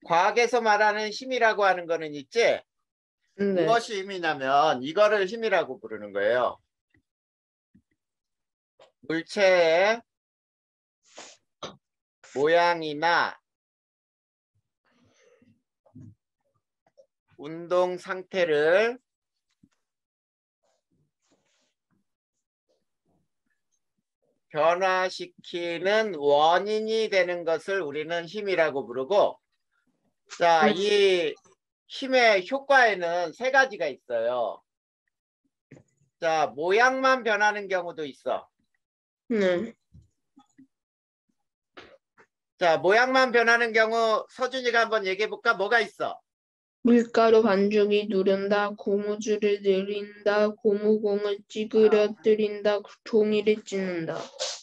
과학에서 말하는 힘이라고 하는 거는 있지? 네. 무엇이 힘이냐면 이거를 힘이라고 부르는 거예요. 물체의 모양이나 운동 상태를 변화시키는 원인이 되는 것을 우리는 힘이라고 부르고, 자, 이 힘의 효과에는 세 가지가 있어요. 자, 모양만 변하는 경우도 있어. 네. 자, 모양만 변하는 경우 서준이가 한번 얘기해 볼까? 뭐가 있어? 밀가루 반죽이 누른다, 고무줄을 늘린다, 고무공을 찌그러뜨린다, 종이를 찢는다.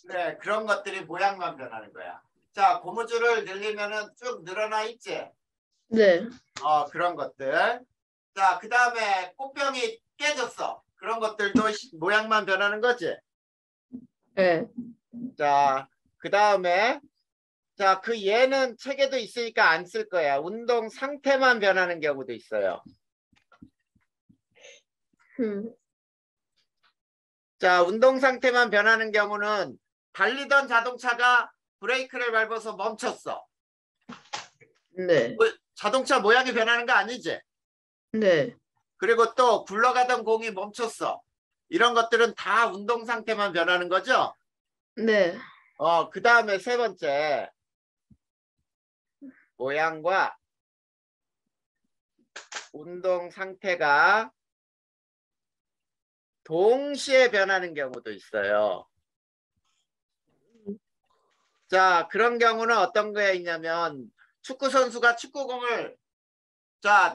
그래, 그런 것들이 모양만 변하는 거야. 자, 고무줄을 늘리면은 쭉 늘어나 있지? 네. 그런 것들. 자, 그 다음에 꽃병이 깨졌어. 그런 것들도 모양만 변하는 거지? 네. 자, 그 다음에 자, 그 얘는 책에도 있으니까 안 쓸 거야. 운동 상태만 변하는 경우도 있어요. 자, 운동 상태만 변하는 경우는 달리던 자동차가 브레이크를 밟아서 멈췄어. 네. 자동차 모양이 변하는 거 아니지? 네. 그리고 또 굴러가던 공이 멈췄어. 이런 것들은 다 운동 상태만 변하는 거죠? 네. 그 다음에 세 번째. 모양과 운동 상태가 동시에 변하는 경우도 있어요. 자, 그런 경우는 어떤 거에 있냐면 축구 선수가 축구공을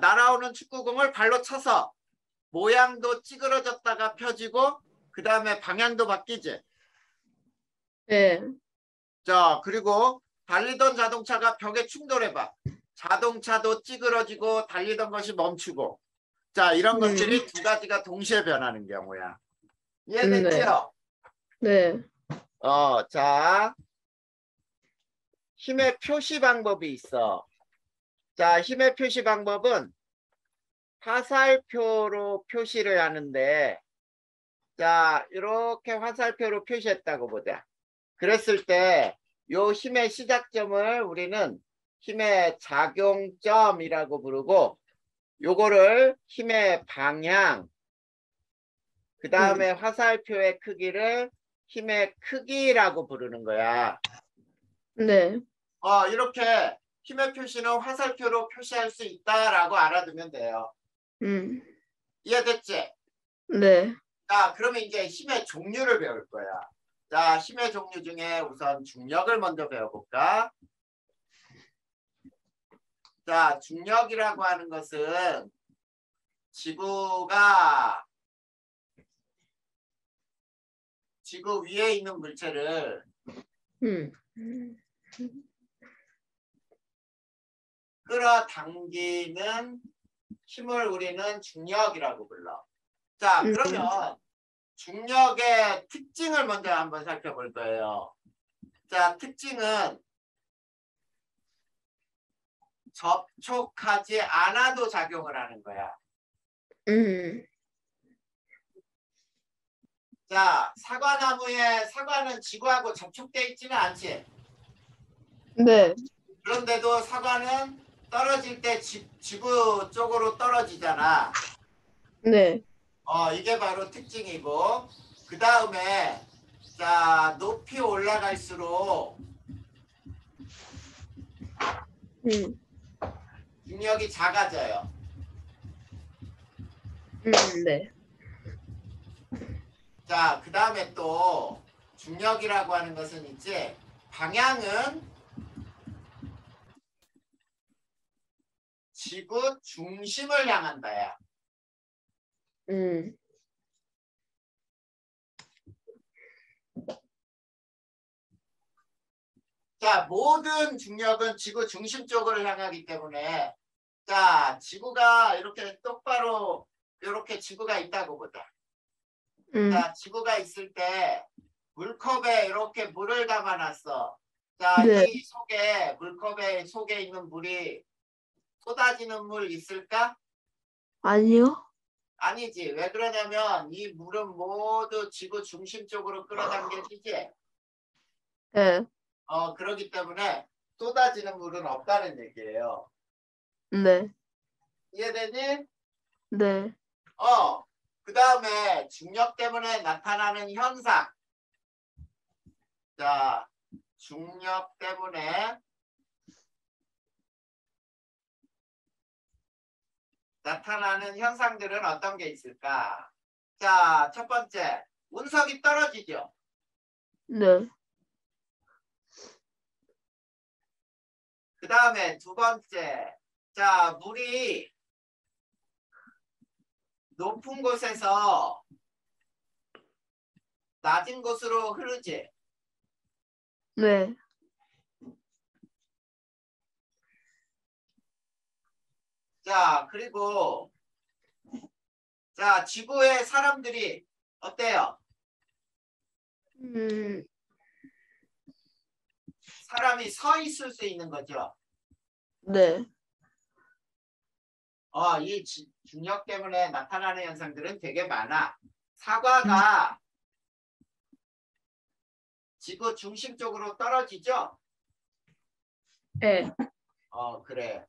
날아오는 축구공을 발로 쳐서 모양도 찌그러졌다가 펴지고 그 다음에 방향도 바뀌지. 네. 자, 그리고 달리던 자동차가 벽에 충돌해봐. 자동차도 찌그러지고 달리던 것이 멈추고. 자, 이런 것들이 두 가지가 동시에 변하는 경우야. 이해됐죠? 네. 자, 힘의 표시 방법이 있어. 자, 힘의 표시 방법은 화살표로 표시를 하는데, 자, 이렇게 화살표로 표시했다고 보자. 그랬을 때, 요 힘의 시작점을 우리는 힘의 작용점이라고 부르고, 요거를 힘의 방향, 그 다음에 화살표의 크기를 힘의 크기라고 부르는 거야. 네. 이렇게 힘의 표시는 화살표로 표시할 수 있다라고 알아두면 돼요. 이해됐지? 네. 자, 그러면 이제 힘의 종류를 배울 거야. 자, 힘의 종류 중에 우선 중력을 먼저 배워볼까? 자, 중력이라고 하는 것은 지구 위에 있는 물체를 끌어당기는 힘을 우리는 중력이라고 불러. 자, 그러면 중력의 특징을 먼저 한번 살펴볼 거예요. 자, 특징은 접촉하지 않아도 작용을 하는 거야. 자, 사과나무의 사과는 지구하고 접촉되어 있지는 않지? 네. 그런데도 사과는 떨어질 때 지구 쪽으로 떨어지잖아. 네. 이게 바로 특징이고, 그 다음에 자, 높이 올라갈수록 중력이 작아져요. 네. 자, 그 다음에 또 중력이라고 하는 것은 이제 방향은 지구 중심을 향한다야. 자, 모든 중력은 지구 중심 쪽으로 향하기 때문에 자, 지구가 이렇게 똑바로 이렇게 지구가 있다고 보자. 자, 지구가 있을 때 물컵에 이렇게 물을 담아놨어. 자, 네. 이 속에 물컵에 속에 있는 물이 쏟아지는 물 있을까? 아니요. 아니지. 왜 그러냐면 이 물은 모두 지구 중심 쪽으로 끌어당겨지지. 네. 그렇기 때문에 쏟아지는 물은 없다는 얘기예요. 네. 이해되니? 네. 그 다음에 중력 때문에 나타나는 현상. 자, 중력 때문에 나타나는 현상들은 어떤 게 있을까? 자, 첫 번째, 운석이 떨어지죠. 네. 그 다음에 두 번째, 자, 물이 높은 곳에서 낮은 곳으로 흐르지. 네. 자, 그리고 자, 지구의 사람들이 어때요? 음, 사람이 서 있을 수 있는 거죠. 네. 이 중력 때문에 나타나는 현상들은 되게 많아. 사과가 지구 중심 쪽으로 떨어지죠? 네. 그래.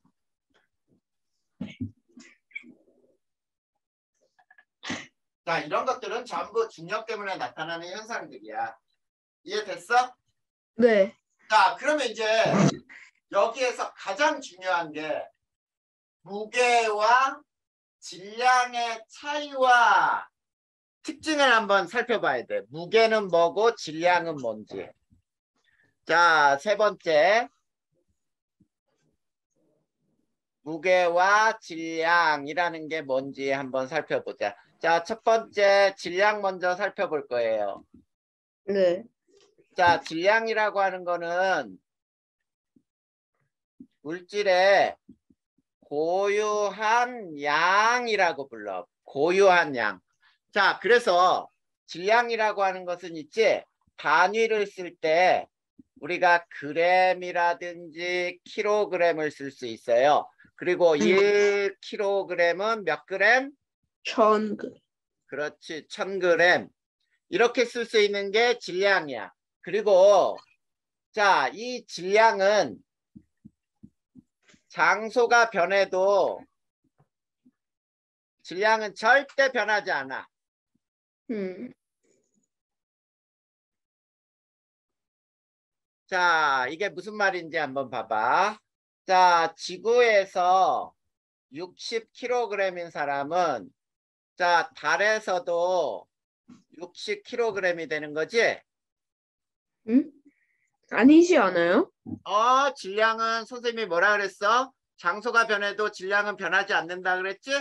자, 이런 것들은 전부 중력 때문에 나타나는 현상들이야. 이해됐어? 네. 자, 그러면 이제 여기에서 가장 중요한 게 무게와 질량의 차이와 특징을 한번 살펴봐야 돼. 무게는 뭐고 질량은 뭔지. 자, 세 번째. 무게와 질량이라는 게 뭔지 한번 살펴보자. 자, 첫 번째 질량 먼저 살펴볼 거예요. 네. 자, 질량이라고 하는 거는 물질의 고유한 양이라고 불러. 고유한 양. 자, 그래서 질량이라고 하는 것은 있지, 단위를 쓸 때 우리가 그램이라든지 킬로그램을 쓸 수 있어요. 그리고 1kg은 몇 그램? 1000g. 그렇지, 1000g. 이렇게 쓸 수 있는 게 질량이야. 그리고 자, 이 질량은 장소가 변해도 질량은 절대 변하지 않아. 자, 이게 무슨 말인지 한번 봐봐. 자, 지구에서 60kg인 사람은 자, 달에서도 60kg이 되는 거지? 아니지 않아요? 질량은 선생님이 뭐라 그랬어? 장소가 변해도 질량은 변하지 않는다 그랬지?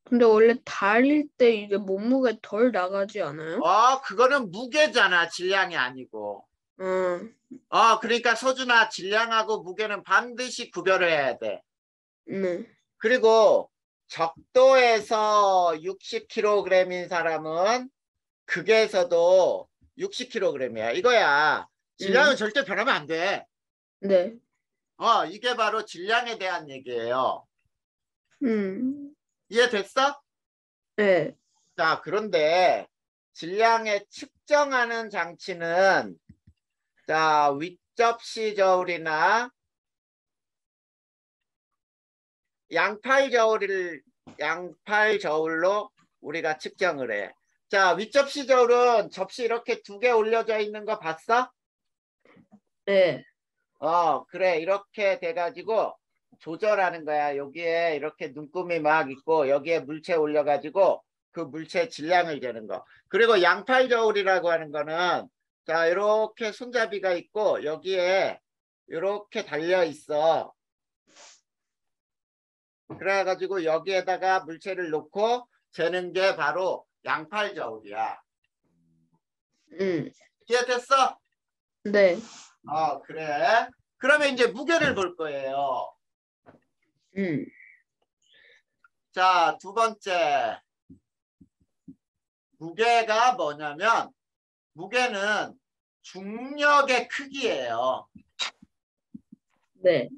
근데 원래 달일 때 이게 몸무게 덜 나가지 않아요? 그거는 무게잖아. 질량이 아니고. 음, 그러니까 소준아, 질량하고 무게는 반드시 구별을 해야 돼. 네. 그리고 적도에서 60kg인 사람은 극에서도 60kg이야. 이거야. 질량은 절대 변하면 안 돼. 네. 이게 바로 질량에 대한 얘기예요. 음, 이해됐어? 네. 자, 그런데 질량에 측정하는 장치는 자, 윗접시 저울이나 양팔 저울로 우리가 측정을 해. 자, 윗접시 저울은 접시 이렇게 두 개 올려져 있는 거 봤어? 네. 그래. 이렇게 돼가지고 조절하는 거야. 여기에 이렇게 눈금이 막 있고 여기에 물체 올려가지고 그 물체 질량을 재는 거. 그리고 양팔 저울이라고 하는 거는 자, 이렇게 손잡이가 있고 여기에 이렇게 달려 있어. 그래가지고 여기에다가 물체를 놓고 재는 게 바로 양팔 저울이야. 이해됐어? 네. 그래. 그러면 이제 무게를 볼 거예요. 자, 두 번째. 무게가 뭐냐면 무게는 중력의 크기예요. 네.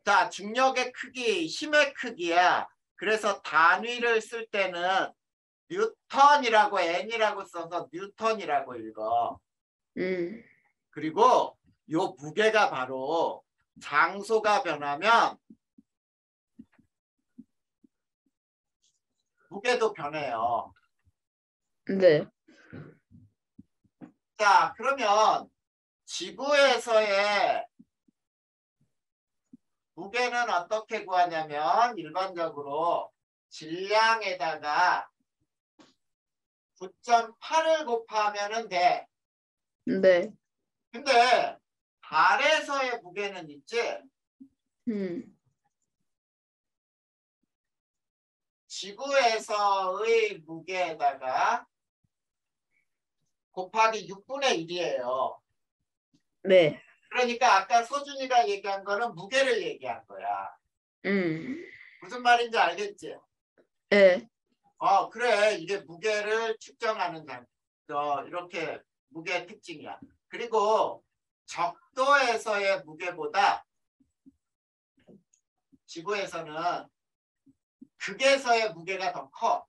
자, 중력의 크기, 힘의 크기야. 그래서 단위를 쓸 때는 뉴턴이라고 N이라고 써서 뉴턴이라고 읽어. 그리고 요 무게가 바로 장소가 변하면 무게도 변해요. 네. 자, 그러면 지구에서의 무게는 어떻게 구하냐면 일반적으로 질량에다가 9.8을 곱하면 돼. 네. 근데 달에서의 무게는 있지? 지구에서의 무게에다가 곱하기 6분의 1이에요. 네. 그러니까 아까 서준이가 얘기한 거는 무게를 얘기한 거야. 무슨 말인지 알겠지? 네. 그래. 이게 무게를 측정하는 이렇게 무게의 특징이야. 그리고 적도에서의 무게보다 지구에서는 극에서의 무게가 더 커.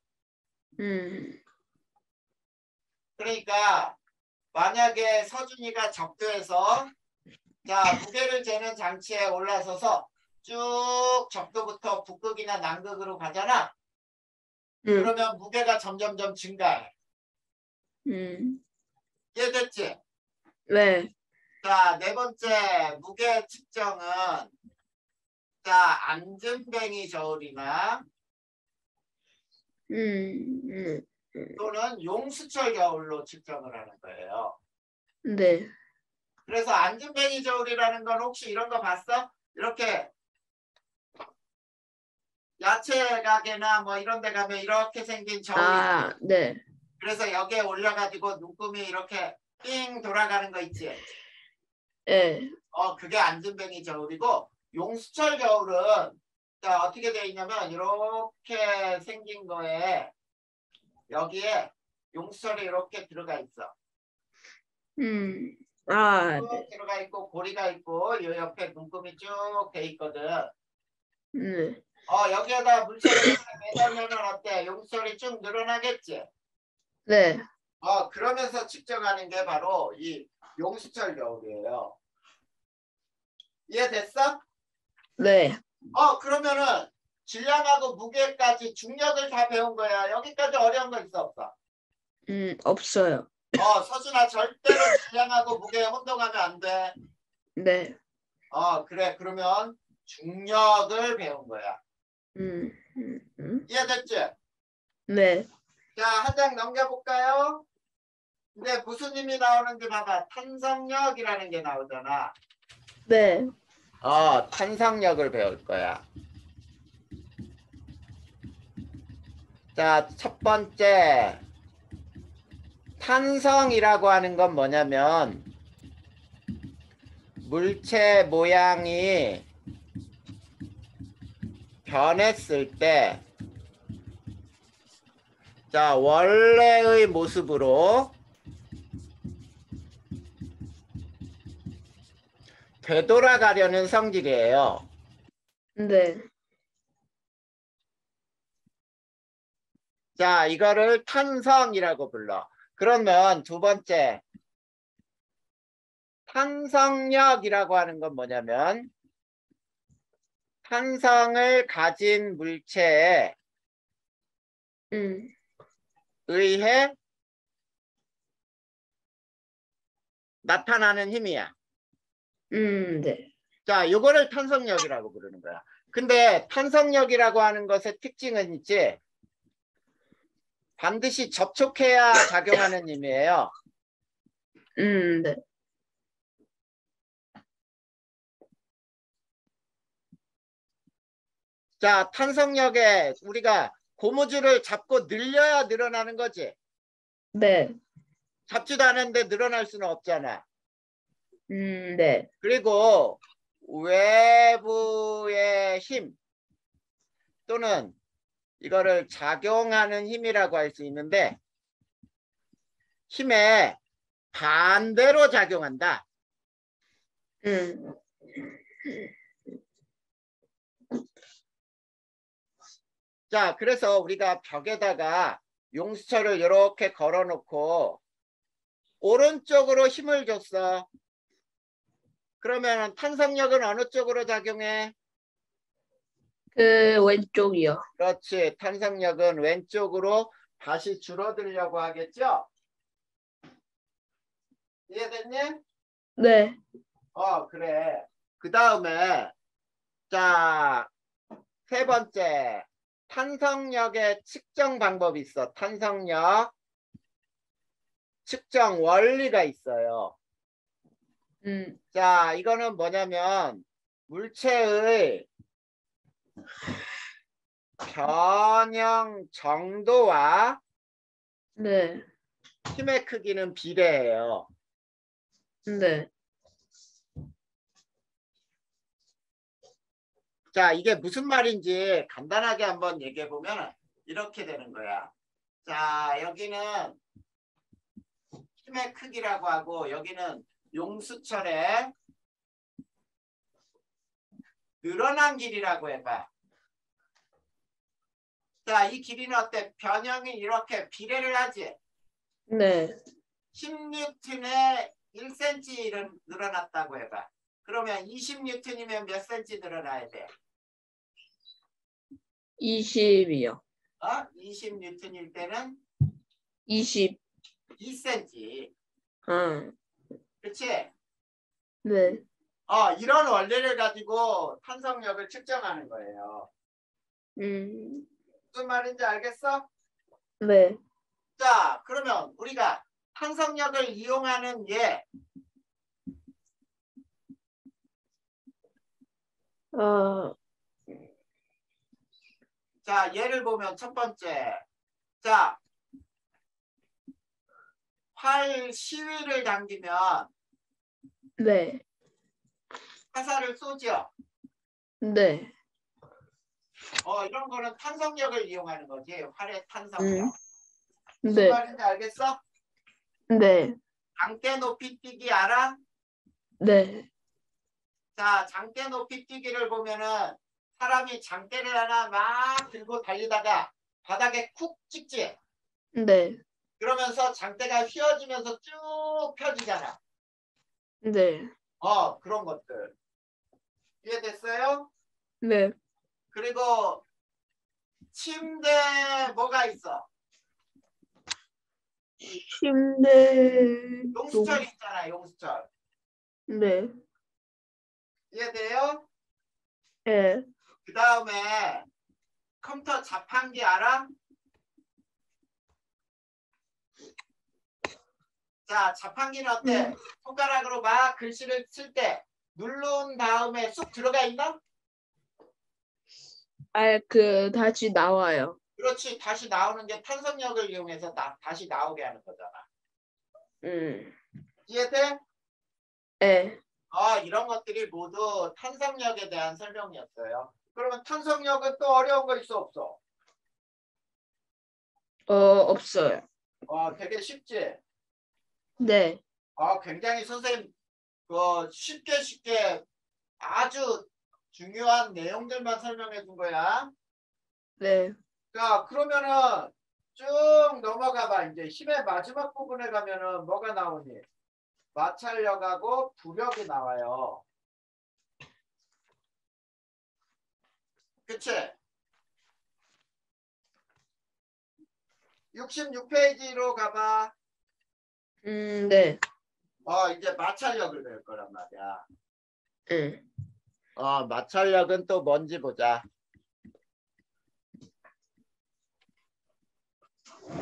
그러니까 만약에 서준이가 적도에서 자 무게를 재는 장치에 올라서서 쭉 적도부터 북극이나 남극으로 가잖아. 그러면 무게가 점점점 증가해. 이해됐지? 네. 자, 네 번째 무게 측정은 자 안전뱅이 저울이나 또는 용수철 저울로 측정을 하는 거예요. 네. 그래서 안전뱅이 저울이라는 건 혹시 이런 거 봤어? 이렇게 야채 가게나 뭐 이런 데 가면 이렇게 생긴 저울이 있지. 네. 그래서 여기에 올려가지고 눈금이 이렇게 띵 돌아가는 거 있지. 네. 그게 안전뱅이 저울이고 용수철 저울은 자 어떻게 되어 있냐면 이렇게 생긴 거에 여기에 용수철이 이렇게 들어가 있어. 네. 쭉 들어가 있고 고리가 있고 이 옆에 눈금이 쭉 돼 있거든. 네. 여기에다 물체를 이렇게 매달면 어때? 용수철이 쭉 늘어나겠지? 네. 그러면서 측정하는 게 바로 이 용수철 저울이에요. 이해됐어? 네. 그러면은 질량하고 무게까지 중력을 다 배운 거야. 여기까지 어려운 거 있어 없어? 없어요. 서준아 절대로 질량하고 무게에 혼동하면 안 돼. 네. 그래. 그러면 중력을 배운 거야. 이해됐지? 네. 자, 한 장 넘겨볼까요? 근데 무슨 힘이 나오는지 봐봐. 탄성력이라는 게 나오잖아. 네. 탄성력을 배울 거야. 자, 첫 번째. 탄성이라고 하는 건 뭐냐면 물체 모양이 변했을 때 자, 원래의 모습으로 되돌아가려는 성질이에요. 네. 자, 이거를 탄성이라고 불러. 그러면 두 번째 탄성력이라고 하는 건 뭐냐면 탄성을 가진 물체에 의해 나타나는 힘이야. 네. 자, 요거를 탄성력이라고 부르는 거야. 근데 탄성력이라고 하는 것의 특징은 있지. 반드시 접촉해야 작용하는 힘이에요. 네. 자, 탄성력에 우리가 고무줄을 잡고 늘려야 늘어나는 거지. 네. 잡지도 않았는데 늘어날 수는 없잖아. 네. 그리고 외부의 힘 또는 이거를 작용하는 힘이라고 할 수 있는데 힘에 반대로 작용한다. 자, 그래서 우리가 벽에다가 용수철을 이렇게 걸어놓고 오른쪽으로 힘을 줬어. 그러면 탄성력은 어느 쪽으로 작용해? 그 왼쪽이요. 그렇지. 탄성력은 왼쪽으로 다시 줄어들려고 하겠죠? 이해됐니? 네. 그래. 그 다음에 자, 세 번째. 탄성력의 측정 방법이 있어. 탄성력 측정 원리가 있어요. 자, 이거는 뭐냐면 물체의 변형 정도와 네. 힘의 크기는 비례해요. 네. 자, 이게 무슨 말인지 간단하게 한번 얘기해 보면 이렇게 되는 거야. 자, 여기는 힘의 크기라고 하고 여기는 용수철의 늘어난 길이라고 해봐. 자, 이 길이는 어때? 변형이 이렇게 비례를 하지? 네. 10N에 1cm 늘어났다고 해봐. 그러면 20N이면 몇 cm 늘어나야 돼? 20이요. 20N일 때는 20. 2cm. 그치? 네. 이런 원리를 가지고 탄성력을 측정하는 거예요. 무슨 말인지 알겠어? 네. 자, 그러면 우리가 탄성력을 이용하는 예. 자, 예를 보면 첫 번째. 자, 활 시위를 당기면 네. 화살을 쏘죠. 네. 이런 거는 탄성력을 이용하는 거지. 활의 탄성력. 무슨 네. 말인지 알겠어? 네. 장대 높이 뛰기 알아? 네. 자, 장대 높이 뛰기를 보면은 사람이 장대를 하나 막 들고 달리다가 바닥에 쿡 찍지. 네. 그러면서 장대가 휘어지면서 쭉 펴지잖아. 네. 그런 것들. 이해됐어요? 네. 그리고 침대 뭐가 있어? 침대. 용수철 있잖아, 용수철. 네. 이해돼요? 네. 그 다음에 컴퓨터 자판기 알아? 자, 자판기는 어때? 손가락으로 막 글씨를 쓸 때 누른 다음에 쑥 들어가 있나? 다시 나와요. 그렇지. 다시 나오는 게 탄성력을 이용해서 다시 나오게 하는 거잖아. 이해돼? 네. 이런 것들이 모두 탄성력에 대한 설명이었어요. 그러면 탄성력은 또 어려운 거 있어 없어? 없어요. 되게 쉽지? 네. 굉장히 선생님 쉽게 아주 중요한 내용들만 설명해 준 거야. 네. 자, 그러면은 쭉 넘어가 봐. 이제 힘의 마지막 부분에 가면은 뭐가 나오니? 마찰력하고 부력이 나와요. 그치? 66페이지로 가봐. 네. 이제 마찰력을 배울 거란 말이야. 네. 마찰력은 또 뭔지 보자.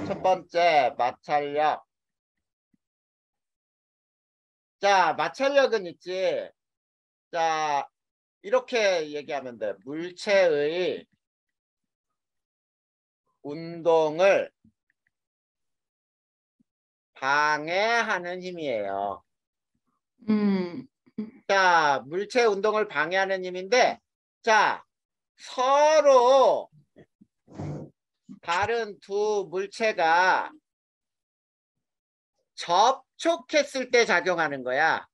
첫 번째, 마찰력. 자, 마찰력은 있지. 자, 이렇게 얘기하면 돼. 물체의 운동을 방해하는 힘이에요. 자, 물체 운동을 방해하는 힘인데, 자, 서로 다른 두 물체가 접촉했을 때 작용하는 거야.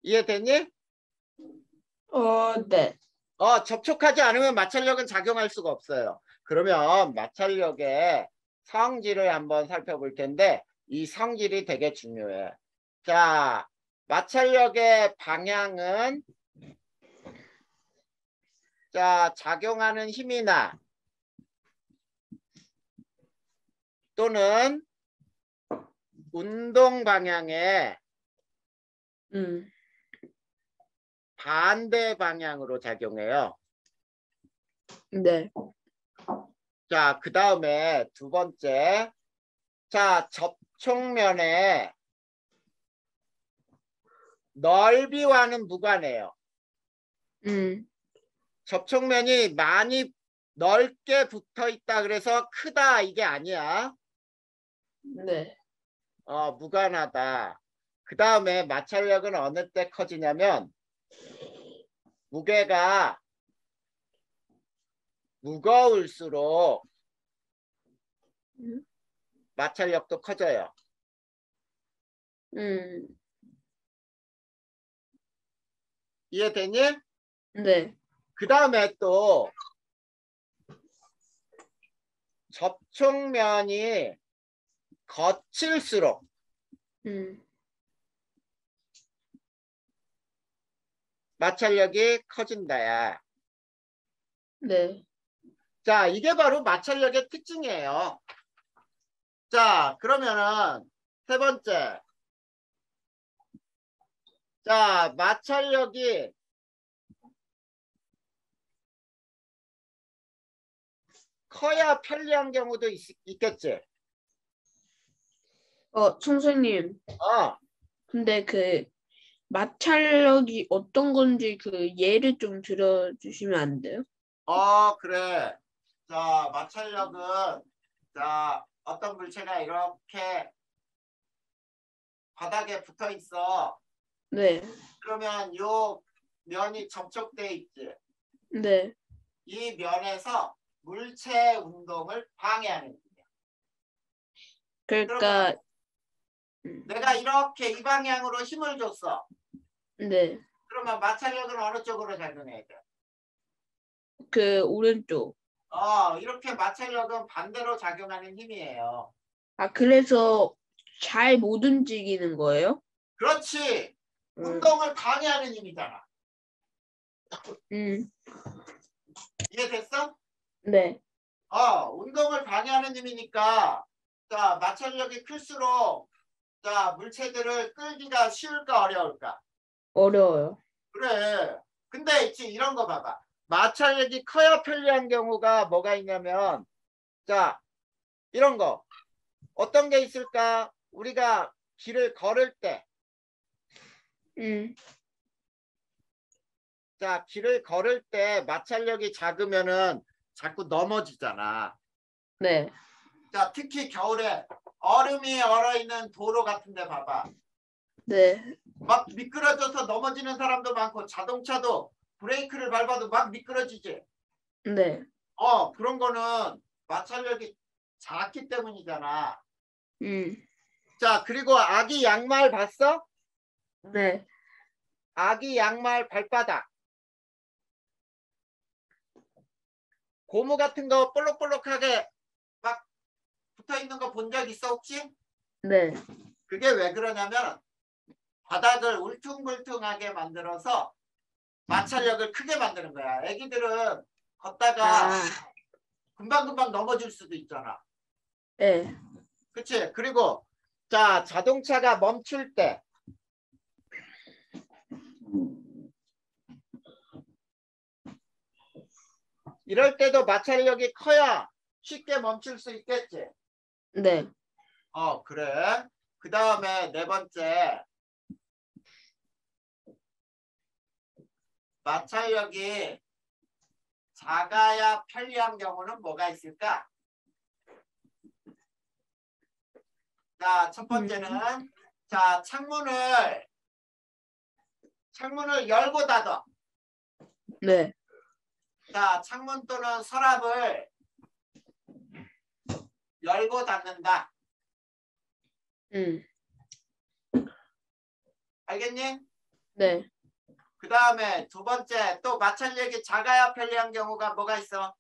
이해됐니? 네. 접촉하지 않으면 마찰력은 작용할 수가 없어요. 그러면 마찰력의 성질을 한번 살펴볼 텐데 이 성질이 되게 중요해. 자, 마찰력의 방향은 자, 작용하는 힘이나 또는 운동 방향의 반대 방향으로 작용해요. 네. 자, 그 다음에 두 번째. 자, 접촉면의 넓이와는 무관해요. 접촉면이 많이 넓게 붙어 있다 그래서 크다 이게 아니야. 네. 무관하다. 그 다음에 마찰력은 어느 때 커지냐면 무게가 무거울수록 마찰력도 커져요. 이해되니? 네. 그 다음에 또 접촉면이 거칠수록 마찰력이 커진다야. 네. 자, 이게 바로 마찰력의 특징이에요. 자, 그러면은 세 번째. 자, 마찰력이 커야 편리한 경우도 있겠지. 선생님. 근데 그 마찰력이 어떤 건지 그 예를 좀 들어주시면 안 돼요? 그래. 자, 마찰력은 자, 어떤 물체가 이렇게 바닥에 붙어 있어. 네. 그러면 요 면이 접촉돼 있지. 네. 이 면에서 물체 운동을 방해하는 거야. 그러니까 내가 이렇게 이 방향으로 힘을 줬어. 네. 그러면 마찰력은 어느 쪽으로 작용해야 돼? 그 오른쪽. 이렇게 마찰력은 반대로 작용하는 힘이에요. 그래서 잘 못 움직이는 거예요? 그렇지. 운동을 방해하는 힘이잖아. 이해됐어? 네. 운동을 방해하는 힘이니까 자, 마찰력이 클수록 자, 물체들을 끌기가 쉬울까 어려울까? 어려워요. 그래. 근데 있지 이런 거 봐봐. 마찰력이 커야 편리한 경우가 뭐가 있냐면 자, 이런 거. 어떤 게 있을까? 우리가 길을 걸을 때 자, 길을 걸을 때 마찰력이 작으면은 자꾸 넘어지잖아. 네. 자, 특히 겨울에 얼음이 얼어있는 도로 같은 데 봐봐. 네. 막 미끄러져서 넘어지는 사람도 많고 자동차도 브레이크를 밟아도 막 미끄러지지. 네. 그런 거는 마찰력이 작기 때문이잖아. 자, 그리고 아기 양말 봤어? 네. 아기 양말 발바닥. 고무 같은 거 볼록볼록하게 막 붙어 있는 거 본 적 있어 혹시? 네. 그게 왜 그러냐면 바닥을 울퉁불퉁하게 만들어서 마찰력을 크게 만드는 거야. 애기들은 걷다가 금방금방 넘어질 수도 있잖아. 네. 그치? 그리고 자, 자동차가 멈출 때 이럴 때도 마찰력이 커야 쉽게 멈출 수 있겠지? 네. 그래. 그 다음에 네 번째. 마찰력이 작아야 편리한 경우는 뭐가 있을까? 자, 첫 번째는 자, 창문을 열고 닫아. 네. 자, 창문 또는 서랍을 열고 닫는다. 알겠니? 네. 그 다음에 두 번째 또 마찰력이 작아야 편리한 경우가 뭐가 있어?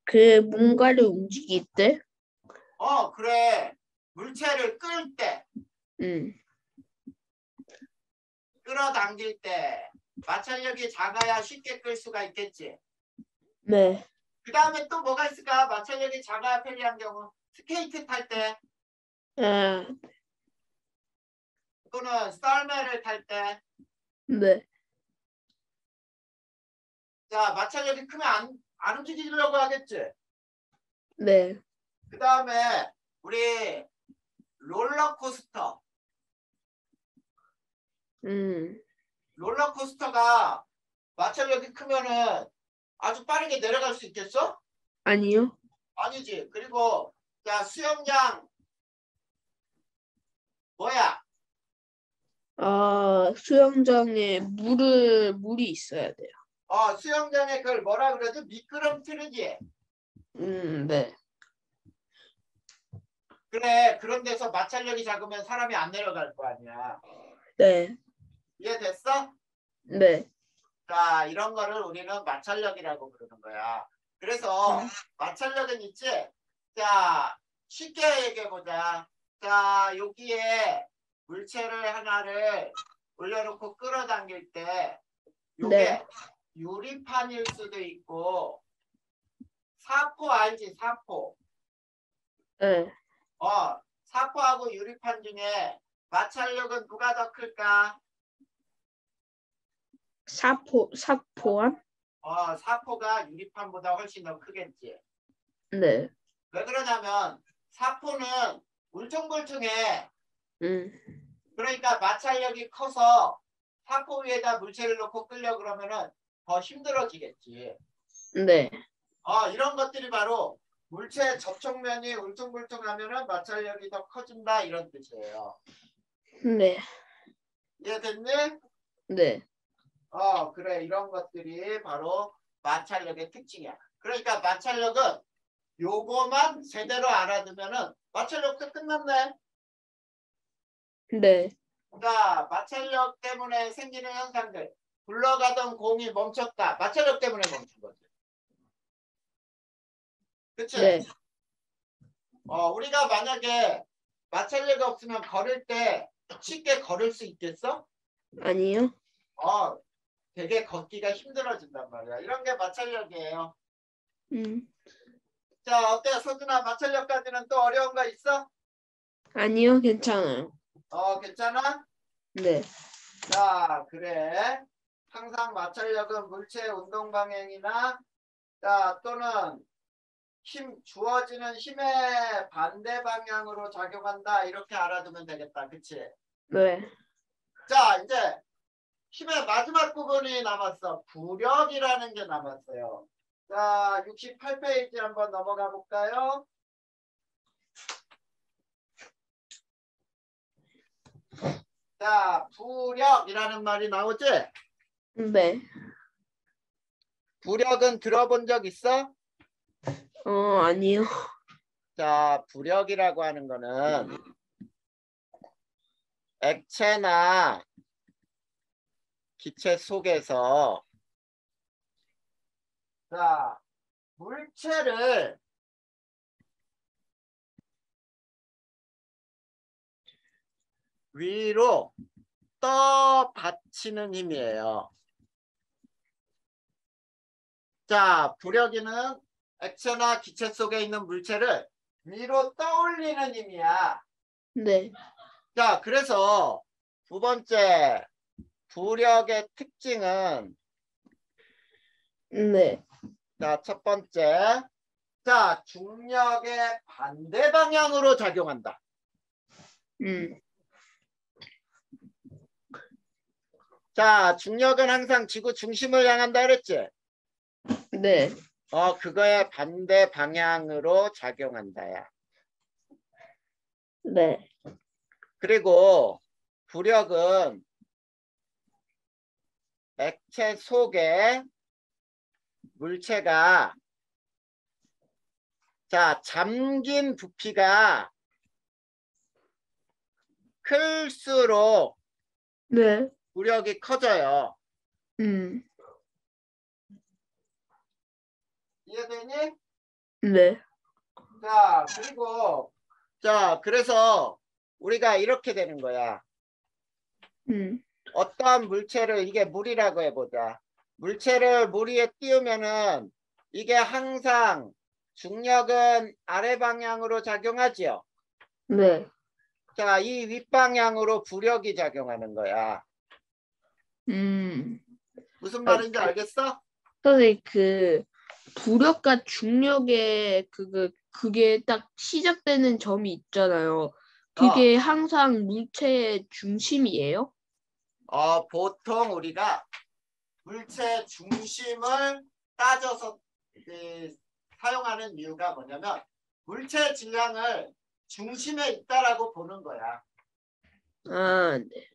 그 뭔가를 움직일 때? 그래. 물체를 끌 때, 음. 끌어당길 때 마찰력이 작아야 쉽게 끌 수가 있겠지. 네. 그 다음에 또 뭐가 있을까? 마찰력이 작아야 편리한 경우. 스케이트 탈 때 아, 또는 썰매를 탈 때. 네. 자, 마찰력이 크면 안 움직이려고 하겠지. 네. 그 다음에 우리 롤러코스터. 롤러코스터가 마찰력이 크면은 아주 빠르게 내려갈 수 있겠어? 아니요. 아니지. 그리고 자, 수영장 뭐야? 수영장에 물이 있어야 돼요. 수영장에 그걸 뭐라 그러지? 미끄럼틀이지. 네. 그래. 그런 데서 마찰력이 작으면 사람이 안 내려갈 거 아니야. 네. 이해됐어? 네. 자, 이런 거를 우리는 마찰력이라고 부르는 거야. 그래서 마찰력은 있지? 자, 쉽게 얘기해보자. 자, 여기에 물체를 하나를 올려놓고 끌어당길 때 요게 네. 유리판일 수도 있고 사포 알지? 사포. 네. 사포하고 유리판 중에 마찰력은 누가 더 클까? 사포함? 사포가 유리판보다 훨씬 더 크겠지. 네. 왜 그러냐면 사포는 울퉁불퉁해. 그러니까 마찰력이 커서 사포 위에다 물체를 놓고 끌려 그러면은 더 힘들어지겠지. 네. 이런 것들이 바로 물체 접촉면이 울퉁불퉁하면은 마찰력이 더 커진다 이런 뜻이에요. 네. 이해됐니? 네. 그래. 이런 것들이 바로 마찰력의 특징이야. 그러니까 마찰력은 요거만 제대로 알아두면은 마찰력도 끝났네. 네. 자, 마찰력 때문에 생기는 현상들. 굴러가던 공이 멈췄다. 마찰력 때문에 멈춘 거지. 그치? 네. 우리가 만약에 마찰력이 없으면 걸을 때 쉽게 걸을 수 있겠어? 아니요. 되게 걷기가 힘들어진단 말이야. 이런 게 마찰력이에요. 자, 어때? 서준아, 마찰력까지는 또 어려운 거 있어? 아니요, 괜찮아요. 괜찮아? 네. 자, 그래. 항상 마찰력은 물체의 운동 방향이나 또는 주어지는 힘의 반대 방향으로 작용한다. 이렇게 알아두면 되겠다. 그치? 네. 자, 이제 힘의 마지막 부분이 남았어. 부력이라는 게 남았어요. 자, 68페이지 한번 넘어가 볼까요? 자, 부력이라는 말이 나오지? 네. 부력은 들어본 적 있어? 아니요. 자, 부력이라고 하는 거는 액체나 기체 속에서 물체를 위로 떠받치는 힘이에요. 자, 부력이는 액체나 기체 속에 있는 물체를 위로 떠올리는 힘이야. 네. 자, 그래서 두 번째 부력의 특징은 네. 자, 첫 번째. 자, 중력의 반대 방향으로 작용한다. 자, 중력은 항상 지구 중심을 향한다 그랬지? 네. 그거의 반대 방향으로 작용한다야. 네. 그리고 부력은 액체 속에 물체가 잠긴 부피가 클수록 네. 부력이 커져요. 이해되니? 네. 자, 그리고 자, 그래서 우리가 이렇게 되는 거야. 어떠한 물체를 이게 물이라고 해보자. 물체를 물 위에 띄우면은 이게 항상 중력은 아래 방향으로 작용하지요. 네. 자, 이 윗방향으로 부력이 작용하는 거야. 무슨 말인지 알겠어? 선생님, 그 부력과 중력의 그게 딱 시작되는 점이 있잖아요. 그게 항상 물체의 중심이에요? 보통 우리가 물체 중심을 따져서 사용하는 이유가 뭐냐면 물체 질량을 중심에 있다라고 보는 거야. 아, 네.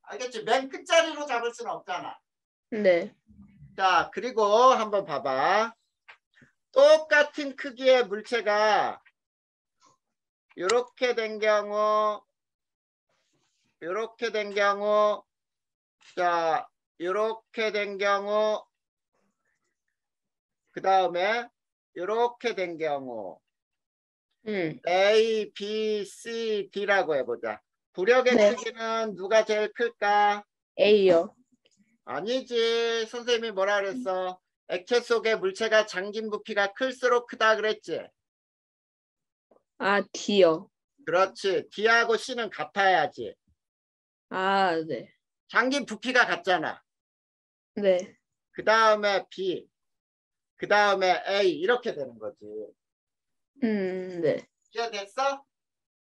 알겠지? 맨 끝자리로 잡을 수는 없잖아. 네. 자, 그리고 한번 봐봐. 똑같은 크기의 물체가 이렇게 된 경우, 이렇게 된 경우, 자, 이렇게 된 경우, 그 다음에 이렇게 된 경우, A, B, C, D라고 해보자. 부력의 네. 크기는 누가 제일 클까? A요. 아니지. 선생님이 뭐라 그랬어? 액체 속의 물체가 잠긴 부피가 클수록 크다 그랬지? 아, D요. 그렇지. D하고 C는 같아야지. 아, 네. 잠긴 부피가 같잖아. 네. 그 다음에 B, 그 다음에 A 이렇게 되는 거지. 네. 이해됐어?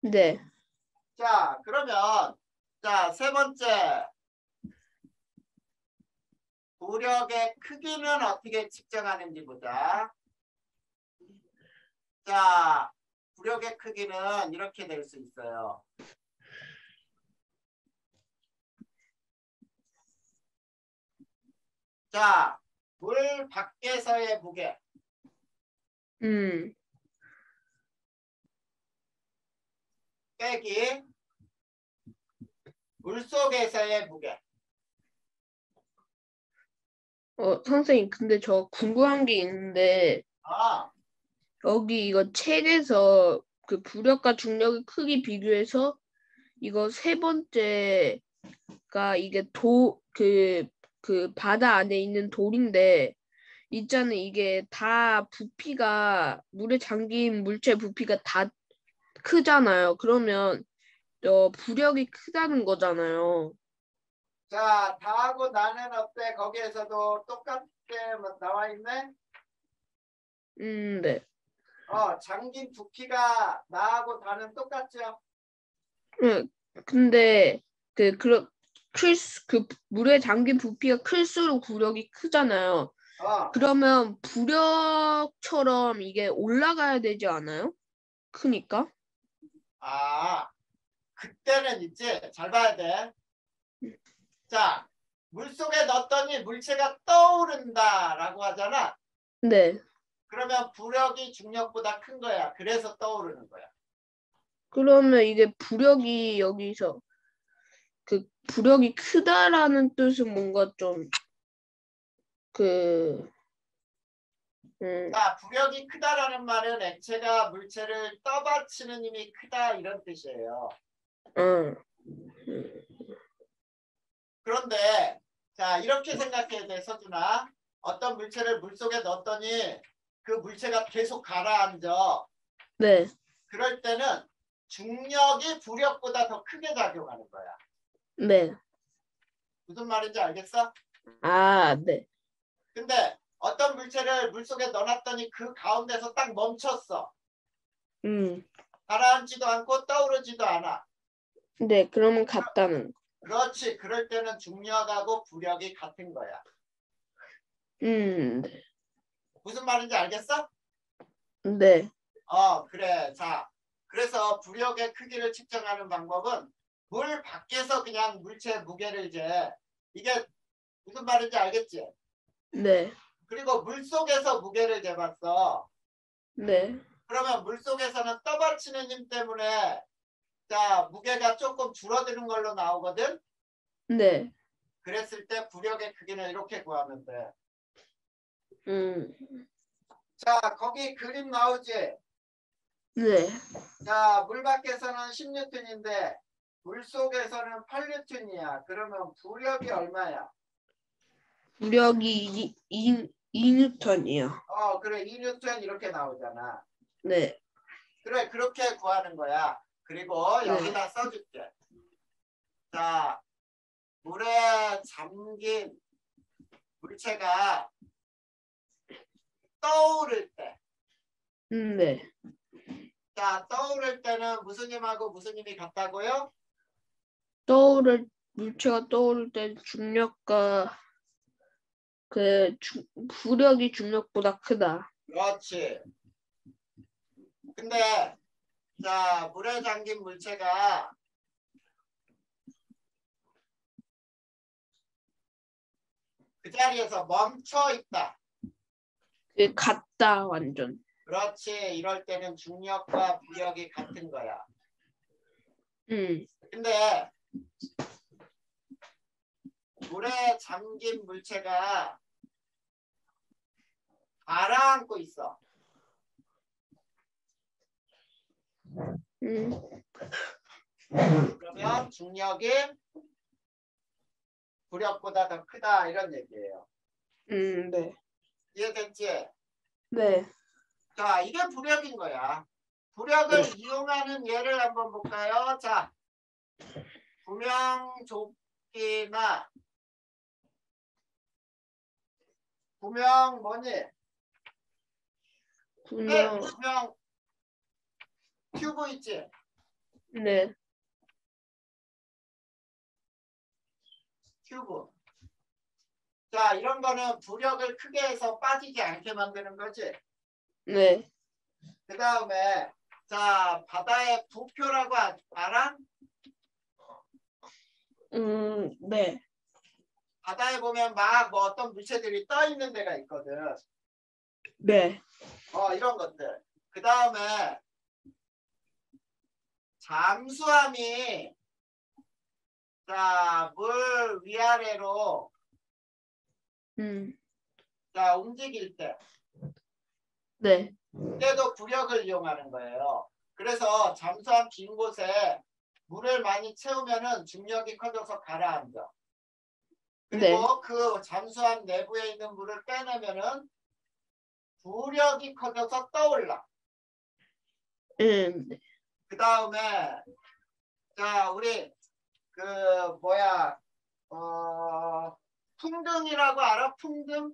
네. 자, 그러면 자, 세 번째. 부력의 크기는 어떻게 측정하는지 보자. 자, 부력의 크기는 이렇게 될 수 있어요. 자, 물 밖에서의 무게. 빼기 물 속에서의 무게. 선생님, 근데 저 궁금한 게 있는데, 여기 이거 책에서 그 부력과 중력의 크기 비교해서 이거 세 번째가 이게 그 바다 안에 있는 돌인데, 있잖아요. 이게 다 부피가, 물에 잠긴 물체 부피가 다 크잖아요. 그러면, 부력이 크다는 거잖아요. 자, 다하고 나는 어때? 거기에서도 똑같게 나와 있네? 네. 잠긴 부피가 나하고 다는 똑같죠? 네, 근데 그 물에 잠긴 부피가 클수록 부력이 크잖아요. 그러면 부력처럼 이게 올라가야 되지 않아요? 크니까? 그때는 있지. 잘 봐야 돼. 자, 물속에 넣었더니 물체가 떠오른다라고 하잖아. 네. 그러면 부력이 중력보다 큰 거야. 그래서 떠오르는 거야. 그러면 이게 부력이 여기서 그 부력이 크다라는 뜻은 뭔가 좀 자, 부력이 크다라는 말은 액체가 물체를 떠받치는 힘이 크다 이런 뜻이에요. 그런데 자, 이렇게 생각해야 돼, 서준아. 어떤 물체를 물속에 넣었더니 그 물체가 계속 가라앉아. 네. 그럴 때는 중력이 부력보다 더 크게 작용하는 거야. 네. 무슨 말인지 알겠어? 네. 근데 어떤 물체를 물속에 넣어놨더니 그 가운데서 딱 멈췄어. 가라앉지도 않고 떠오르지도 않아. 네, 그러면 같다는. 그렇지. 그럴 때는 중력하고 부력이 같은 거야. 네. 무슨 말인지 알겠어? 네. 그래. 자, 그래서 부력의 크기를 측정하는 방법은 물 밖에서 그냥 물체 무게를 이게 무슨 말인지 알겠지? 네. 그리고 물 속에서 무게를 재봤어. 네. 그러면 물 속에서는 떠받치는 힘 때문에 자, 무게가 조금 줄어드는 걸로 나오거든. 네. 그랬을 때 부력의 크기는 이렇게 구하면 돼. 자, 거기 그림 나오지? 네. 자, 물 밖에서는 10뉴턴인데 물 속에서는 8뉴턴이야. 그러면 부력이 얼마야? 부력이 2뉴턴이요. 그래. 2뉴턴 이렇게 나오잖아. 네. 그래, 그렇게 구하는 거야. 그리고 여기다 써줄게. 자, 물에 잠긴 물체가 떠오를 때. 네. 자, 떠오를 때는 무슨 힘하고 무슨 힘이 같다고요? 물체가 떠오를 때 중력과 부력이 중력보다 크다. 그렇지. 근데 자, 물에 잠긴 물체가 그 자리에서 멈춰 있다. 같다 완전. 그렇지. 이럴 때는 중력과 부력이 같은 거야. 근데 물에 잠긴 물체가 가라앉고 있어. 그러면 중력이 부력보다 더 크다 이런 얘기예요. 네. 이해됐지? 네. 자, 이게 부력인 거야. 부력을 이용하는 예를 한번 볼까요? 자, 구명조끼나 구명 뭐니? 구명. 구명 튜브 있지? 네. 튜브. 자, 이런 거는 부력을 크게 해서 빠지지 않게 만드는 거지. 네. 그 다음에 자, 바다의 부표라고 알아? 네. 바다에 보면 막 뭐 어떤 물체들이 떠 있는 데가 있거든. 네. 이런 것들. 그 다음에 잠수함이 자, 물 위아래로 자, 움직일 때 네. 그때도 부력을 이용하는 거예요. 그래서 잠수함 긴 곳에 물을 많이 채우면은 중력이 커져서 가라앉아. 그리고 네. 그 잠수함 내부에 있는 물을 빼내면은 부력이 커져서 떠올라. 네. 그 다음에 자, 우리 그 뭐야 풍등이라고 알아? 풍등?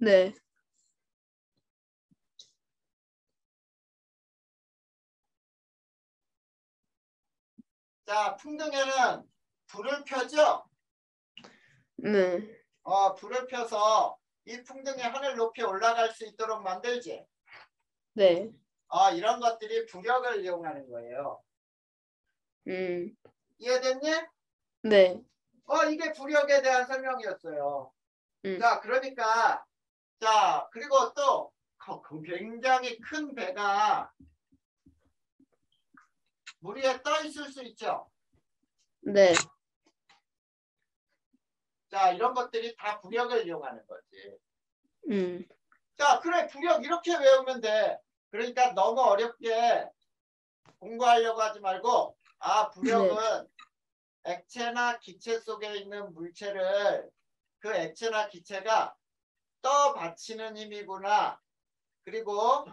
네. 자, 풍등에는 불을 펴죠? 네. 불을 펴서 이 풍등이 하늘 높이 올라갈 수 있도록 만들지. 네. 이런 것들이 부력을 이용하는 거예요. 이해됐니? 네. 이게 부력에 대한 설명이었어요. 음. 자, 그러니까 자, 그리고 또 굉장히 큰 배가 물 위에 떠 있을 수 있죠. 네. 자, 이런 것들이 다 부력을 이용하는 거지. 음. 자, 그래, 부력 이렇게 외우면 돼. 그러니까 너무 어렵게 공부하려고 하지 말고, 부력은 액체나 기체 속에 있는 물체를 그 액체나 기체가 떠받치는 힘이구나. 그리고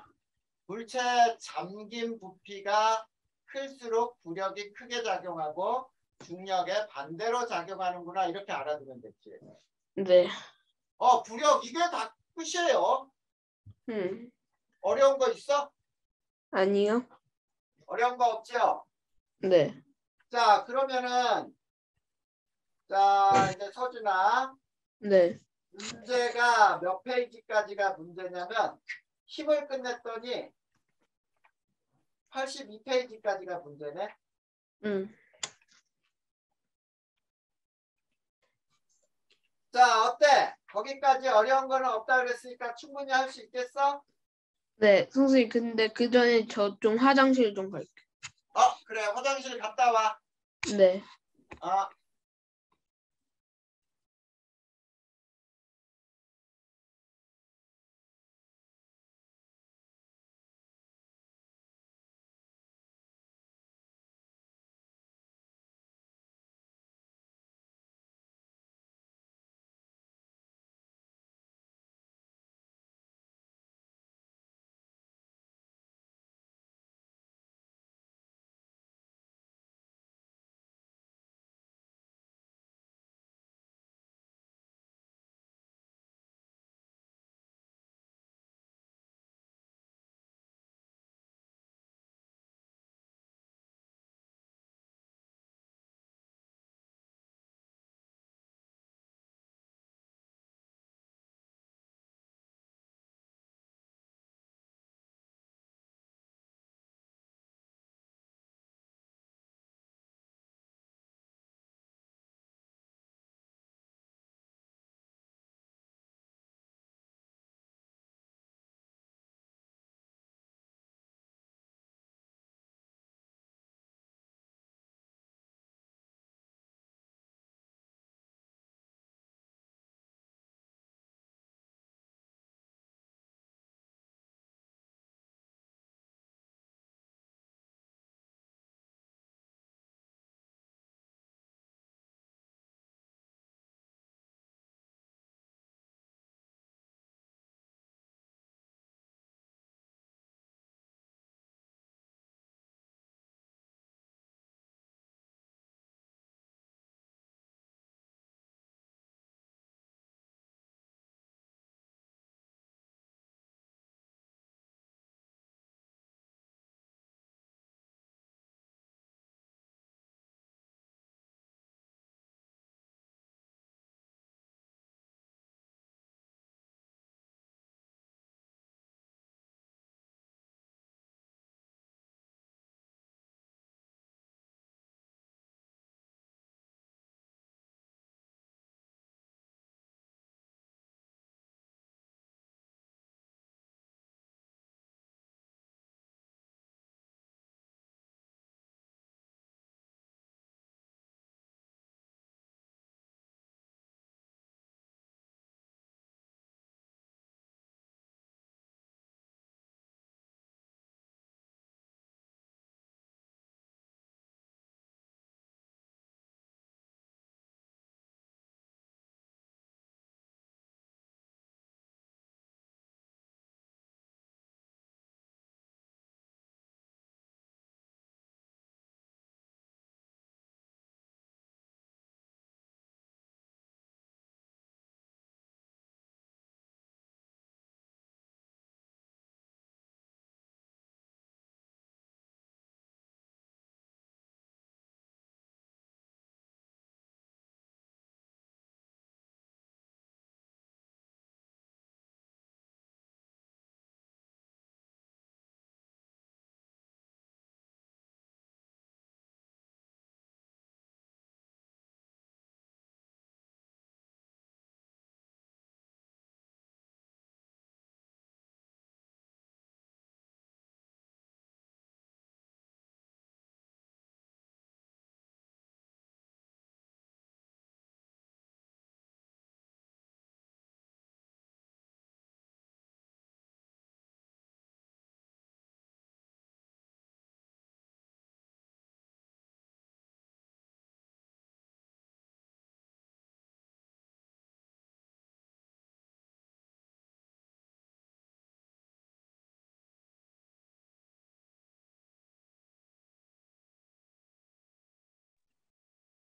물체 잠긴 부피가 클수록 부력이 크게 작용하고 중력에 반대로 작용하는구나. 이렇게 알아두면 됐지. 네. 부력 이게 다 끝이에요. 음. 어려운 거 있어? 아니요. 어려운 거 없죠? 네. 자, 그러면은 자, 이제 서준아. 네. 문제가 몇 페이지까지가 문제냐면 힘을 끝냈더니 82페이지까지가 문제네. 자, 어때? 거기까지 어려운 거는 없다 그랬으니까 충분히 할 수 있겠어? 네. 선생님, 근데 그 전에 저 좀 화장실 좀 갈게요. 그래. 화장실 갔다 와. 네. 어.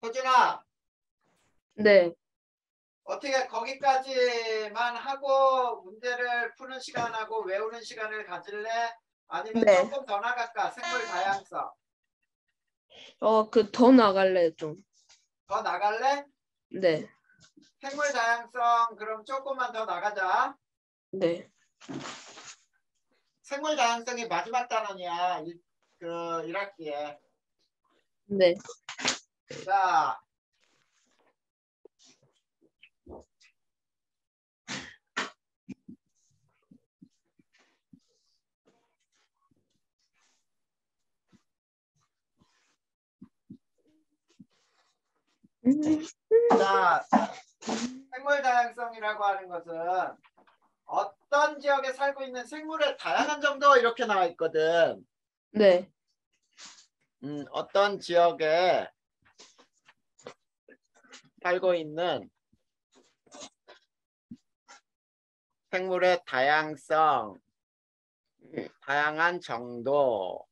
소준아, 네. 어떻게 거기까지만 하고 문제를 푸는 시간하고 외우는 시간을 가질래? 아니면 네. 조금 더 나갈까? 생물 다양성. 그 더 나갈래요, 좀. 더 나갈래? 네. 생물 다양성 그럼 조금만 더 나가자. 네. 생물 다양성이 마지막 단원이야. 그 1학기에. 네. 자, 자, 생물 다양성이라고 하는 것은 어떤 지역에 살고 있는 생물의 다양한 정도 이렇게 나와 있거든. 네. 어떤 지역에 살고 있는 생물의 다양성, 다양한 정도,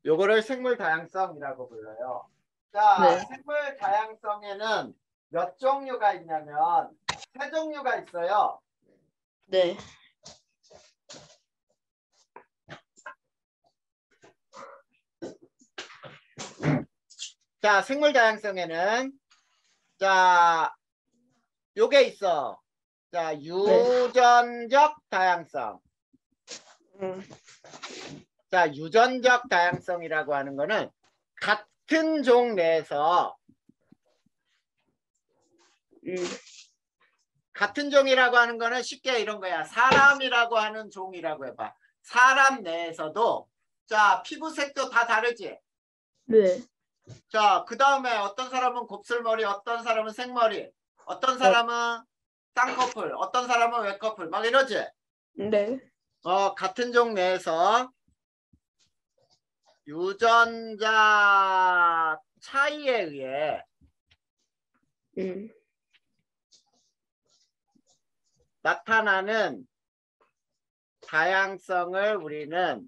요거를 생물 다양성이라고 불러요. 자, 네. 생물 다양성에는 몇 종류가 있냐면 3종류가 있어요. 네. 자, 생물 다양성에는 자, 요게 있어. 자, 유전적 다양성. 자, 유전적 다양성이라고 하는 거는 같은 종 내에서 같은 종이라고 하는 거는 쉽게 이런 거야. 사람이라고 하는 종이라고 해봐. 사람 내에서도 자, 피부색도 다 다르지. 네. 자, 그 다음에 어떤 사람은 곱슬머리, 어떤 사람은 생머리, 어떤 사람은 쌍꺼풀, 어떤 사람은 외꺼풀 막 이러지. 네. 같은 종 내에서 유전자 차이에 의해 나타나는 다양성을 우리는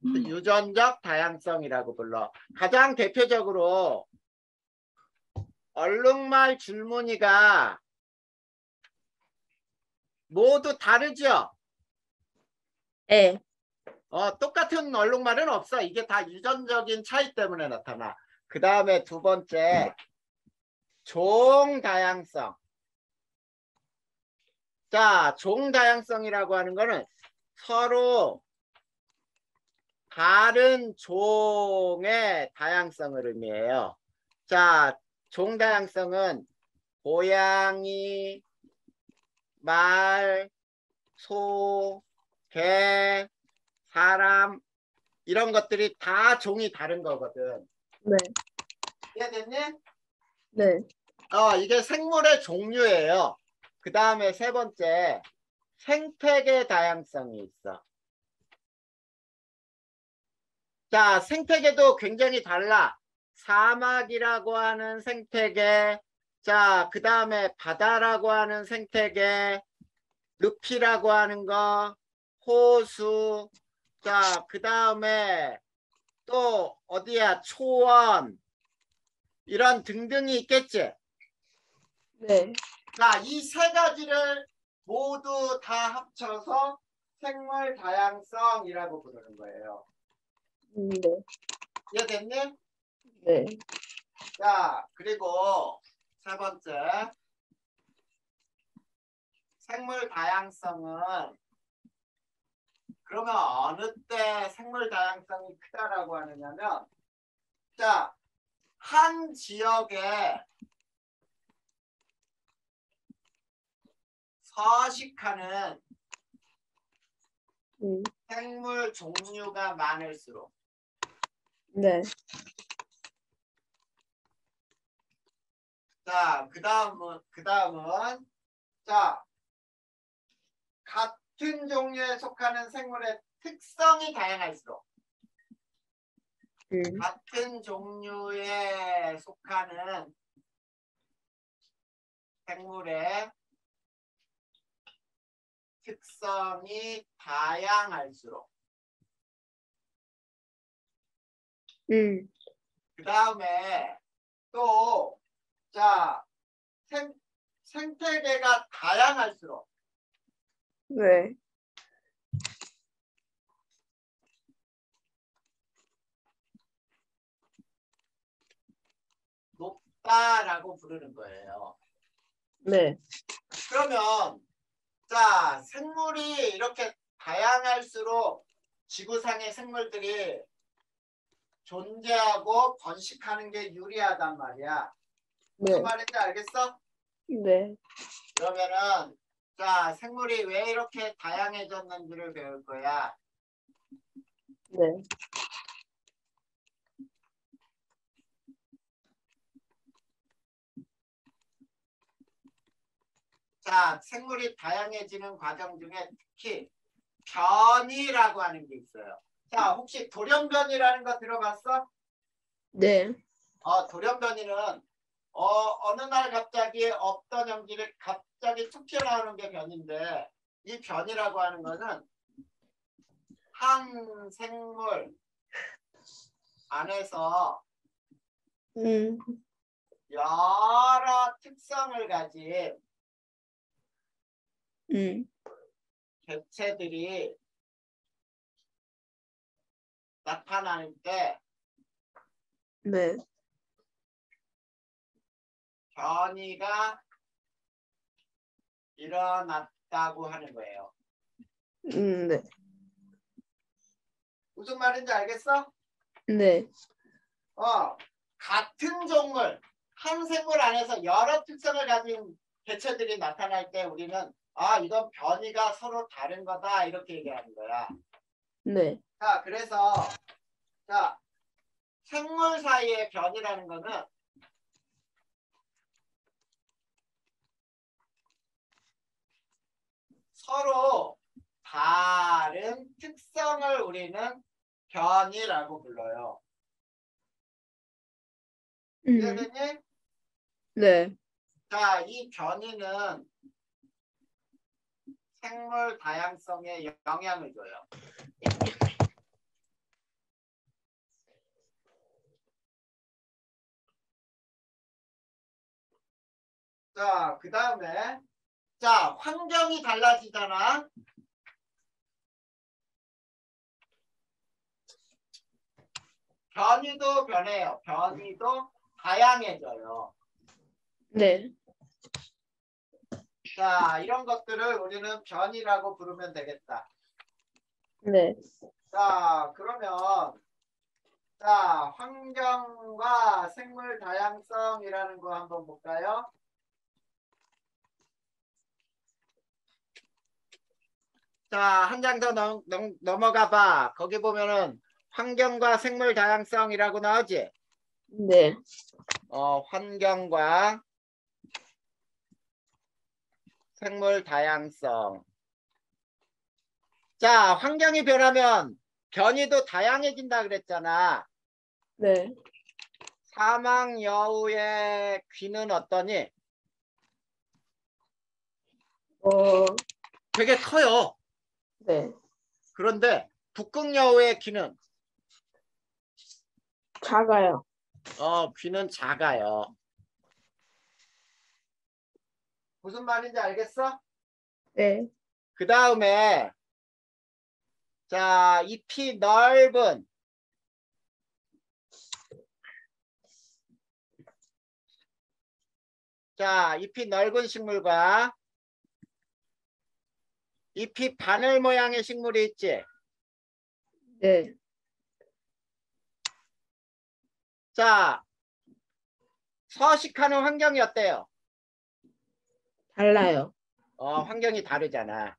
유전적 다양성이라고 불러. 가장 대표적으로 얼룩말 줄무늬가 모두 다르죠? 네. 똑같은 얼룩말은 없어. 이게 다 유전적인 차이 때문에 나타나. 그 다음에 두 번째, 종 다양성. 자, 종 다양성이라고 하는 거는 서로 다른 종의 다양성을 의미해요. 자, 종 다양성은 고양이, 말, 소, 개, 사람 이런 것들이 다 종이 다른 거거든. 네. 이해됐니? 네. 이게 생물의 종류예요. 그 다음에 세 번째, 생태계 다양성이 있어. 자, 생태계도 굉장히 달라. 사막이라고 하는 생태계, 자, 그 다음에 바다라고 하는 생태계, 늪이라고 하는 거, 호수, 자, 그 다음에 또 어디야, 초원, 이런 등등이 있겠지. 네. 자, 이 세 가지를 모두 다 합쳐서 생물 다양성이라고 부르는 거예요. 네. 이해됐니? 네. 자, 그리고 세 번째, 생물 다양성은 그러면 어느 때 생물 다양성이 크다라고 하느냐면, 자, 한 지역에 서식하는 생물 종류가 많을수록, 네. 자, 그 다음은 자, 같은 종류에 속하는 생물의 특성이 다양할수록, 같은 종류에 속하는 생물의 특성이 다양할수록 그 다음에 또, 자, 생태계가 다양할수록 네. 높다라고 부르는 거예요. 네. 그러면, 자, 생물이 이렇게 다양할수록 지구상의 생물들이 존재하고 번식하는 게 유리하단 말이야. 무슨 네. 말인지 알겠어? 네. 그러면은, 자, 생물이 왜 이렇게 다양해졌는지를 배울 거야. 네. 자, 생물이 다양해지는 과정 중에 특히 변이라고 하는 게 있어요. 자, 혹시 돌연변이라는 거 들어봤어? 네. 돌연변이는 어느 날 갑자기 없던 연기를 갑자기 툭 튀어나오는 게 변인데, 이 변이라고 하는 거는 한 생물 안에서 음. 여러 특성을 가진 개체들이 나타날 때 네. 변이가 일어났다고 하는 거예요. 네. 무슨 말인지 알겠어? 네. 같은 종물, 한 생물 안에서 여러 특성을 가진 개체들이 나타날 때 우리는 이건 변이가 서로 다른 거다 이렇게 얘기하는 거야. 네. 자, 그래서 자, 생물 사이의 변이라는 거는 서로 다른 특성을 우리는 변이라고 불러요. 이해되니? 네. 자, 이 변이는 생물 다양성에 영향을 줘요. 자, 그 다음에 자, 환경이 달라지잖아. 변이도 변해요. 변이도 다양해져요. 네. 자, 이런 것들을 우리는 변이라고 부르면 되겠다. 네. 자, 그러면 자, 환경과 생물 다양성이라는 거 한번 볼까요? 자, 한 장 더 넘어가 봐. 거기 보면은 환경과 생물 다양성이라고 나오지? 네. 환경과 생물 다양성. 자, 환경이 변하면 변이도 다양해진다 그랬잖아. 네. 사막 여우의 귀는 어떠니? 되게 커요. 네. 그런데 북극 여우의 귀는 작아요. 귀는 작아요. 무슨 말인지 알겠어? 네. 그 다음에 자, 잎이 넓은 식물과 잎이 바늘 모양의 식물이 있지? 네. 자, 서식하는 환경이 어때요? 달라요. 환경이 다르잖아.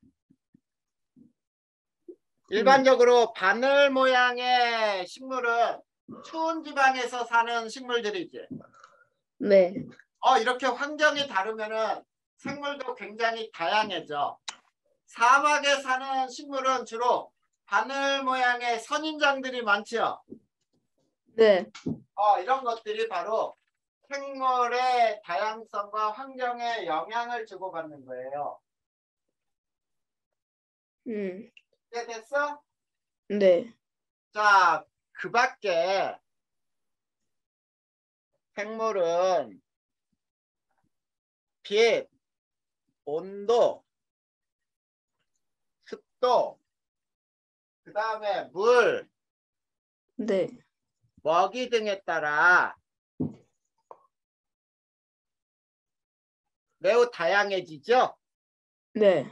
일반적으로 바늘 모양의 식물은 추운 지방에서 사는 식물들이지. 네. 이렇게 환경이 다르면은 생물도 굉장히 다양해져. 사막에 사는 식물은 주로 바늘 모양의 선인장들이 많죠. 네. 이런 것들이 바로 생물의 다양성과 환경에 영향을 주고받는 거예요. 이해됐어? 네. 자, 그 밖에 생물은 빛, 온도, 습도, 그 다음에 물, 네. 먹이 등에 따라 매우 다양해지죠? 네.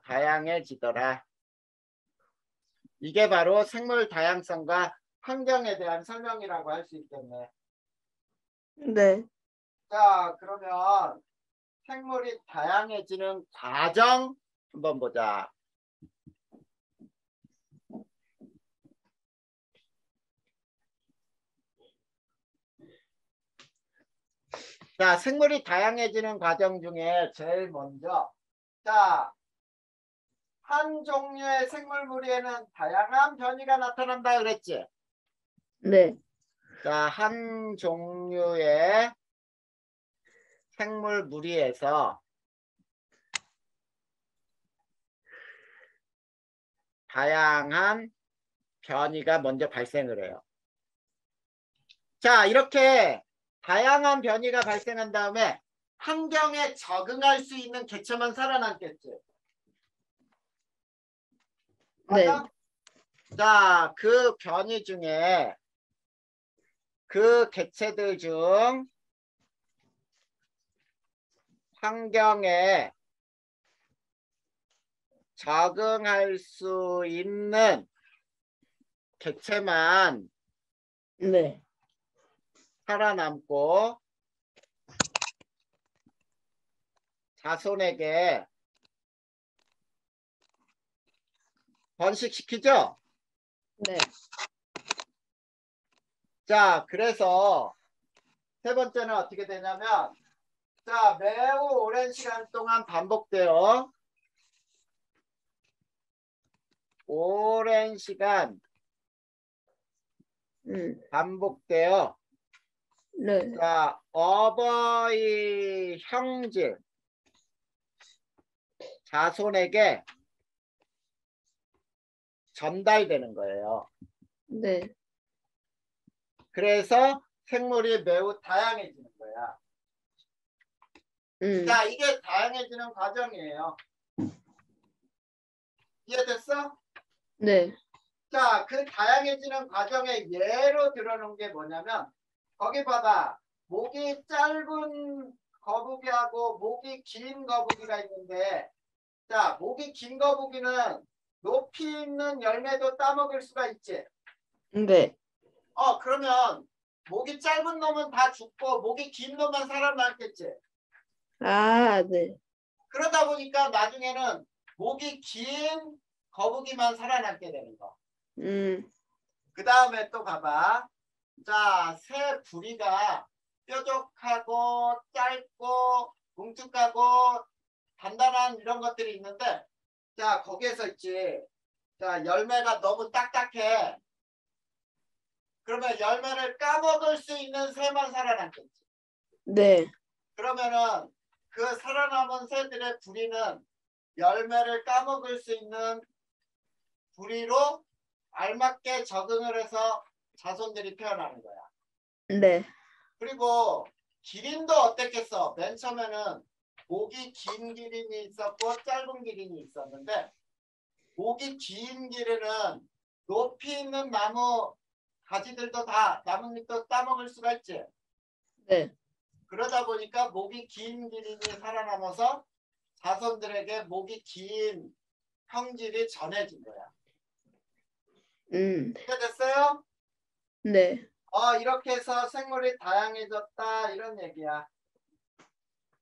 다양해지더라. 이게 바로 생물 다양성과 환경에 대한 설명이라고 할 수 있겠네. 네. 자, 그러면 생물이 다양해지는 과정 한번 보자. 자, 생물이 다양해지는 과정 중에 제일 먼저, 자, 한 종류의 생물 무리에는 다양한 변이가 나타난다 그랬지? 네. 자, 한 종류의 생물 무리에서 다양한 변이가 먼저 발생을 해요. 자, 이렇게 다양한 변이가 발생한 다음에 환경에 적응할 수 있는 개체만 살아남겠지. 네. 맞아? 자, 그 변이 중에 그 개체들 중 환경에 적응할 수 있는 개체만 네. 살아남고 자손에게 번식시키죠. 네. 자, 그래서 세 번째는 어떻게 되냐면, 자, 매우 오랜 시간 동안 반복되어 오랜 시간 반복되어 네. 자, 어버이 형질 자손에게 전달되는 거예요. 네. 그래서 생물이 매우 다양해지는 거야. 자, 이게 다양해지는 과정이에요. 이해됐어? 네. 자, 그 다양해지는 과정의 예로 들어놓은 게 뭐냐면, 거기 봐봐. 목이 짧은 거북이하고 목이 긴 거북이가 있는데, 자, 목이 긴 거북이는 높이 있는 열매도 따먹을 수가 있지. 네. 그러면 목이 짧은 놈은 다 죽고 목이 긴 놈만 살아남겠지. 아, 네. 그러다 보니까 나중에는 목이 긴 거북이만 살아남게 되는 거. 그 다음에 또 봐봐. 자, 새 부리가 뾰족하고 짧고 뭉툭하고 단단한 이런 것들이 있는데, 자, 거기에서 있지. 자, 열매가 너무 딱딱해. 그러면 열매를 까먹을 수 있는 새만 살아남겠지. 네. 그러면은 그 살아남은 새들의 부리는 열매를 까먹을 수 있는 부리로 알맞게 적응을 해서 자손들이 태어나는 거야. 네. 그리고 기린도 어땠겠어? 맨 처음에는 목이 긴 기린이 있었고 짧은 기린이 있었는데, 목이 긴 기린은 높이 있는 나무 가지들도 다 나뭇잎도 따먹을 수가 있지. 네. 그러다 보니까 목이 긴 기린이 살아남아서 자손들에게 목이 긴 형질이 전해진 거야. 이해됐어요? 네. 이렇게 해서 생물이 다양해졌다 이런 얘기야.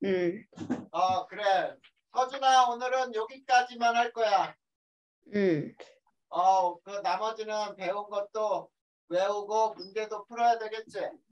그래. 서준아, 오늘은 여기까지만 할 거야. 그 나머지는 배운 것도 외우고 문제도 풀어야 되겠지?